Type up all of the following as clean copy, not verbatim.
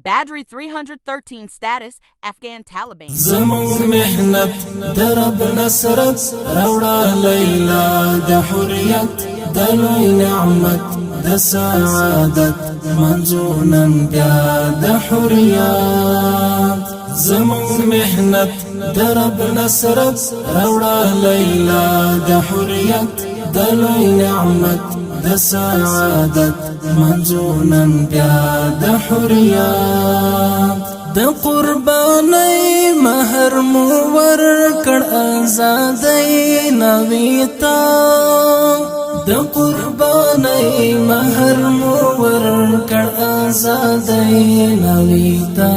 Badri 313 status, Afghan Taliban. زمون محنت درب نصرت روڑا لیلا د حریت د لوی نعمت د سعادت منزونن بیا د حریت زمون محنت درب نصرت روڑا لیلا د حریت د لوی نعمت د سعادت منزونن بیا د حریت د قربانی مہر مو ورکړ آزادۍ نویتا د قربانی مہر مو ورکړ آزادۍ نویتا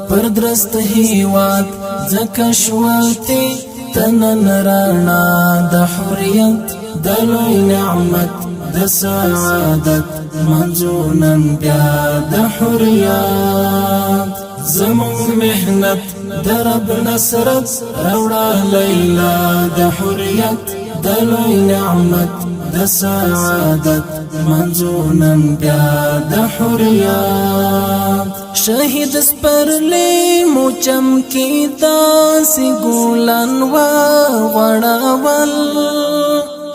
پر درست هیواد ځکه شوالتي تنن رانا د حریت د لوی نعمت د سعادت منزونن بیا د حریت زمون محنت درب نصرت روڑا لیلا د حریت د لوی نعمت د سعادت منزونن بیا د حریت شهید سپرلی مو چمکی داسې ګلان وغوړول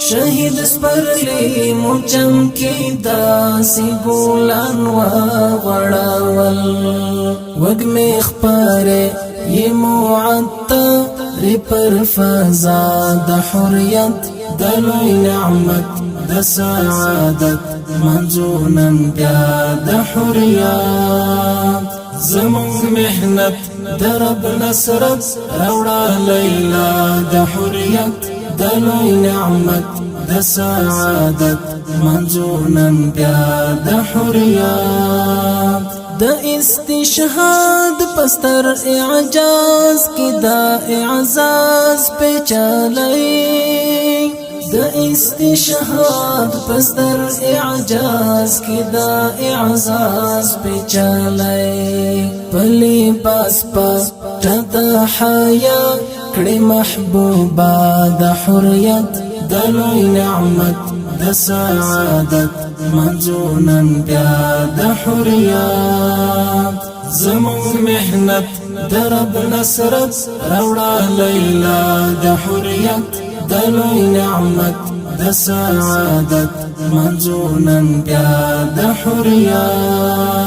شهید سپرلی مو چمکی داسې ګلان وغوړول وږمې خپرې یې معطر پر فضا د حریت د لوی نعمت د سعادت منزونن بیا د حریت زمون محنت درب نصرت روڑا لیلا د حریت د لوی نعمت د سعادت منزونن بیا د حریت د استشهاد پستر اعجاز کی دا اعزاز پیچالی د استشهاد پستر اعجاز کی دا اعزاز پیچالی پلی پاس پا تضحایا کړي محبوبا د حریت د لوی نعمت د سعادت منزونن بیا د حریت زمون محنت درب نصرت روڑا لیلا د حریت د لوی نعمت د سعادت منزونن بیا د حریت